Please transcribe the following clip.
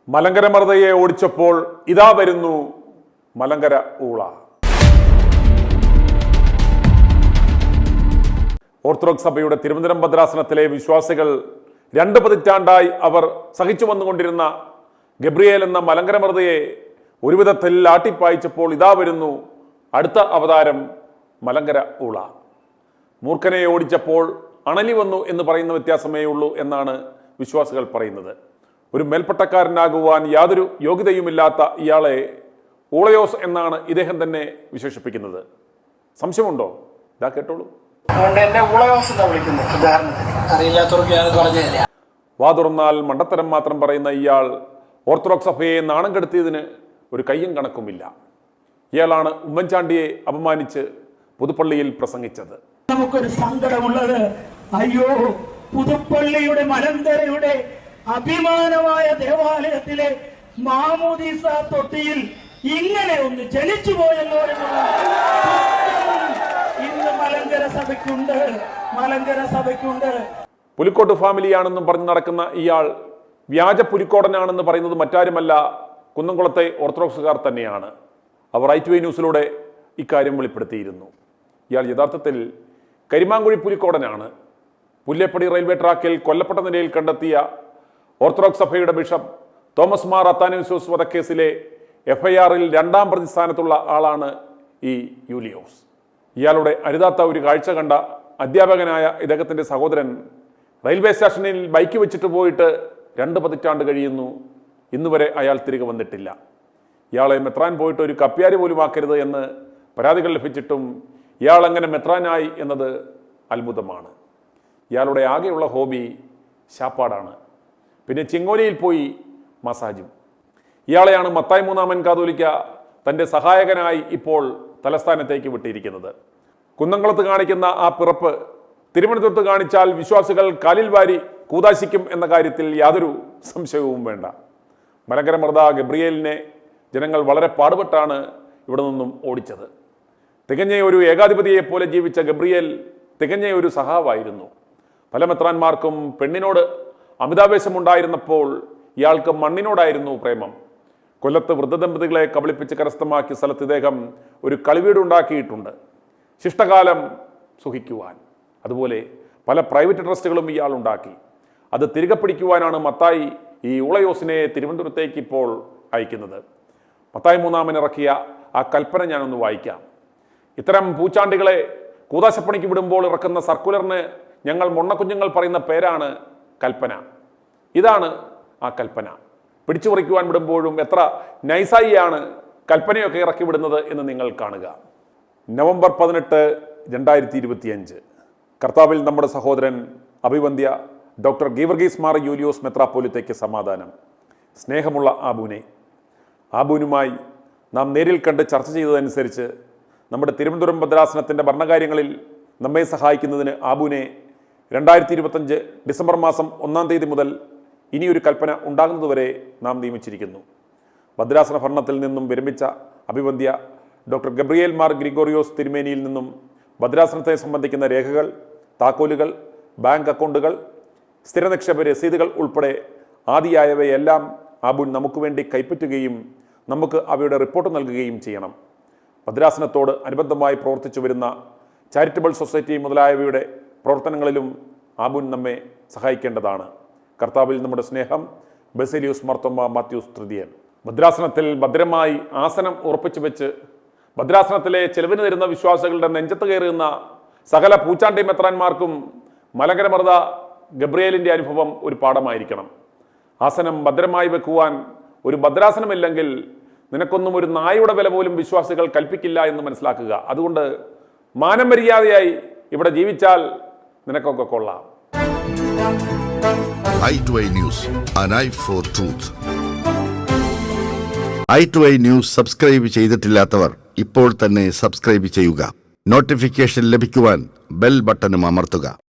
മലങ്കര മർദ്ദയെ ഓടിച്ചപ്പോൾ ഇതാ വരുന്നു മലങ്കര ഊള. ഓർത്തഡോക്സ് സഭയുടെ തിരുവനന്തപുരം ഭദ്രാസനത്തിലെ വിശ്വാസികൾ 2 പതിറ്റാണ്ടായി അവർ സഹിച്ചു വന്നുകൊണ്ടിരുന്ന ഗബ്രിയേൽ എന്ന മലങ്കര മർദ്ദയെ ഒരു വിധത്തിൽ ആട്ടിപ്പായിച്ചപ്പോൾ ഇതാ വരുന്നു അടുത്ത അവതാരം മലങ്കര ഊള. മൂർഖനെ ഓടിച്ചപ്പോൾ അണലി വന്നു എന്ന് പറയുന്ന വ്യത്യാസമേ ഉള്ളൂ എന്നാണ് വിശ്വാസികൾ പറയുന്നത്. ഒരു മേൽപ്പട്ടക്കാരനാകുവാൻ യാതൊരു യോഗ്യതയുമില്ലാത്ത ഇയാളെ ഊളയോസ് എന്നാണ് ഇദ്ദേഹം തന്നെ വിശേഷിപ്പിക്കുന്നത്. സംശയമുണ്ടോ? ഇതാ കേട്ടോളൂ. വാ തുറന്നാൽ മണ്ടത്തരം മാത്രം പറയുന്ന ഇയാൾ ഓർത്തഡോക്സ് സഭയെ നാണം കെടുത്തിയതിന് ഒരു കയ്യും കണക്കുമില്ല. ഇയാളാണ് ഉമ്മൻചാണ്ടിയെ അപമാനിച്ച് പുതുപ്പള്ളിയിൽ പ്രസംഗിച്ചത്. നമുക്കൊരു സങ്കടമുള്ളത്, അയ്യോ, പുതുപ്പള്ളിയുടെ മലങ്കരയുടെ അഭിമാനമായ ദേവാലയത്തിലെ മാമോദീസ തൊട്ടിയിൽ ഇങ്ങനെ ഒന്ന് ജനിച്ചു പോയല്ലോ എന്നുള്ള ഇന്ന് മലങ്കര സഭയ്ക്കുണ്ട്. പുലിക്കോട്ട് ഫാമിലിയാണെന്നും പറഞ്ഞു നടക്കുന്ന ഇയാൾ വ്യാജ പുലിക്കോടനാണെന്ന് പറയുന്നത് മറ്റാരുമല്ല, കുന്നംകുളത്തെ ഓർത്തഡോക്സുകാർ തന്നെയാണ്. അവർ ITV ന്യൂസിലൂടെ ഇക്കാര്യം വെളിപ്പെടുത്തിയിരുന്നു. ഇയാൾ യഥാർത്ഥത്തിൽ കരിമാങ്കുഴി പുലിക്കോടനാണ്. പുല്ലേപ്പടി റെയിൽവേ ട്രാക്കിൽ കൊല്ലപ്പെട്ട നിലയിൽ കണ്ടെത്തിയ ഓർത്തഡോക്സ് സഭയുടെ ബിഷപ്പ് തോമസ് മാർ അത്താനേസ്യോസ് വധക്കേസിലെ FIR-ൽ 2ാം പ്രതി സ്ഥാനത്തുള്ള ആളാണ് ഈ യൂലിയോസ്. ഇയാളുടെ അരുതാത്ത ഒരു കാഴ്ച കണ്ട അധ്യാപകനായ ഇദ്ദേഹത്തിൻ്റെ സഹോദരൻ റെയിൽവേ സ്റ്റേഷനിൽ ബൈക്ക് വെച്ചിട്ട് പോയിട്ട് 2 പതിറ്റാണ്ട് കഴിയുന്നു. ഇന്നുവരെ അയാൾ തിരികെ വന്നിട്ടില്ല. ഇയാളെ മെത്രാൻ പോയിട്ട് ഒരു കപ്പ്യാരി പോലും ആക്കരുത് എന്ന് പരാതികൾ ലഭിച്ചിട്ടും ഇയാൾ അങ്ങനെ മെത്രാനായി എന്നത് അത്ഭുതമാണ്. ഇയാളുടെ ആകെയുള്ള ഹോബി ശാപ്പാടാണ്. പിന്നെ ചിങ്ങോലിയിൽ പോയി മസാജും. ഇയാളെയാണ് മത്തായി 3-ാമൻ കാതോലിക്ക തൻ്റെ സഹായകനായി ഇപ്പോൾ തലസ്ഥാനത്തേക്ക് വിട്ടിരിക്കുന്നത്. കുന്നംകുളത്ത് കാണിക്കുന്ന ആ പിറപ്പ് തിരുവനന്തപുരത്ത് കാണിച്ചാൽ വിശ്വാസികൾ കാലിൽ വാരി കൂതാശിക്കും എന്ന കാര്യത്തിൽ യാതൊരു സംശയവും വേണ്ട. മലങ്കര മർദ്ദ ഗബ്രിയേലിനെ ജനങ്ങൾ വളരെ പാടുപെട്ടാണ് ഇവിടെ നിന്നും ഓടിച്ചത്. തികഞ്ഞ ഒരു ഏകാധിപതിയെ പോലെ ജീവിച്ച ഗബ്രിയേൽ തികഞ്ഞ ഒരു സഹാവായിരുന്നു. പല മെത്രാന്മാർക്കും പെണ്ണിനോട് അമിതാവേശമുണ്ടായിരുന്നപ്പോൾ ഇയാൾക്ക് മണ്ണിനോടായിരുന്നു പ്രേമം. കൊല്ലത്ത് വൃദ്ധദമ്പതികളെ കബളിപ്പിച്ച് കരസ്ഥമാക്കിയ സ്ഥലത്ത് ഇദ്ദേഹം ഒരു കളിവീട് ഉണ്ടാക്കിയിട്ടുണ്ട്, ശിഷ്ടകാലം സുഖിക്കുവാൻ. അതുപോലെ പല പ്രൈവറ്റ് ട്രസ്റ്റുകളും ഇയാൾ ഉണ്ടാക്കി. അത് തിരികെ പിടിക്കുവാനാണ് മത്തായി ഈ ഊളയോസിനെ തിരുവനന്തപുരത്തേക്ക് ഇപ്പോൾ അയക്കുന്നത്. മത്തായി 3-ാമൻ ഇറക്കിയ ആ കൽപ്പന ഞാനൊന്ന് വായിക്കാം. ഇത്തരം പൂച്ചാണ്ടികളെ കൂതാശപ്പണിക്ക് വിടുമ്പോൾ ഇറക്കുന്ന സർക്കുലറിന് ഞങ്ങൾ മൊണ്ണക്കുഞ്ഞുങ്ങൾ പറയുന്ന പേരാണ് കൽപ്പന. ഇതാണ് ആ കൽപ്പന. പിടിച്ചു പറിക്കുവാൻ വിടുമ്പോഴും എത്ര നൈസായിയാണ് കൽപ്പനയൊക്കെ ഇറക്കി വിടുന്നത് എന്ന് നിങ്ങൾ കാണുക. നവംബർ 18, 2025 കർത്താവിൽ നമ്മുടെ സഹോദരൻ അഭിവന്ദ്യ ഡോക്ടർ ഗീവർഗീസ് മാർ യൂലിയോസ് മെത്രാപ്പോലിത്തയ്ക്ക് സമാധാനം. സ്നേഹമുള്ള ആബൂനുമായി നാം നേരിൽ കണ്ട് ചർച്ച ചെയ്തതനുസരിച്ച് നമ്മുടെ തിരുവനന്തപുരം ഭദ്രാസനത്തിൻ്റെ ഭരണകാര്യങ്ങളിൽ നമ്മെ സഹായിക്കുന്നതിന് ആബൂനെ 2025 ഡിസംബർ മാസം 1-ാം തീയതി മുതൽ ഇനിയൊരു കൽപ്പന ഉണ്ടാകുന്നതുവരെ നാം നിയമിച്ചിരിക്കുന്നു. ഭദ്രാസന ഭരണത്തിൽ നിന്നും വിരമിച്ച അഭിവന്ദ്യ ഡോക്ടർ ഗബ്രിയേൽ മാർ ഗ്രിഗോറിയോസ് തിരുമേനിയിൽ നിന്നും ഭദ്രാസനത്തെ സംബന്ധിക്കുന്ന രേഖകൾ, താക്കോലുകൾ, ബാങ്ക് അക്കൗണ്ടുകൾ, സ്ഥിര നിക്ഷേപ രസീതുകൾ ഉൾപ്പെടെ ആദിയായവയെല്ലാം ആബൂൻ നമുക്ക് വേണ്ടി കൈപ്പറ്റുകയും നമുക്ക് അവയുടെ റിപ്പോർട്ട് നൽകുകയും ചെയ്യണം. ഭദ്രാസനത്തോട് അനുബന്ധമായി പ്രവർത്തിച്ചു വരുന്ന ചാരിറ്റബിൾ സൊസൈറ്റി മുതലായവയുടെ പ്രവർത്തനങ്ങളിലും ആബൂൻ നമ്മെ സഹായിക്കേണ്ടതാണ്. കർത്താവിൽ നമ്മുടെ സ്നേഹം. ബസേലിയോസ് മാർത്തോമ്മ മാത്യൂസ് തൃതീയൻ. ഭദ്രാസനത്തിൽ ഭദ്രമായി ആസനം ഉറപ്പിച്ചു വെച്ച് ഭദ്രാസനത്തിലെ ചെലവിന് തരുന്ന വിശ്വാസികളുടെ നെഞ്ചത്ത് കയറുന്ന സകല പൂച്ചാണ്ടി മെത്രാന്മാർക്കും മലങ്കര മർദ്ദ ഗബ്രിയേലിൻ്റെ അനുഭവം ഒരു പാഠമായിരിക്കണം. ആസനം ഭദ്രമായി വെക്കുവാൻ ഒരു ഭദ്രാസനമില്ലെങ്കിൽ നിനക്കൊന്നും ഒരു നായുടെ വില പോലും വിശ്വാസികൾ കൽപ്പിക്കില്ല എന്ന് മനസ്സിലാക്കുക. അതുകൊണ്ട് മാനം മര്യാദയായി ഇവിടെ ജീവിച്ചാൽ നിനക്കൊക്കെ കൊള്ളാം. i2i News, an eye for truth. i2i News subscribe ചെയ്തിട്ടില്ലാത്തവർ ഇപ്പോൾ തന്നെ സബ്സ്ക്രൈബ് ചെയ്യുക. നോട്ടിഫിക്കേഷൻ ലഭിക്കുവാൻ ബെൽ ബട്ടണും അമർത്തുക.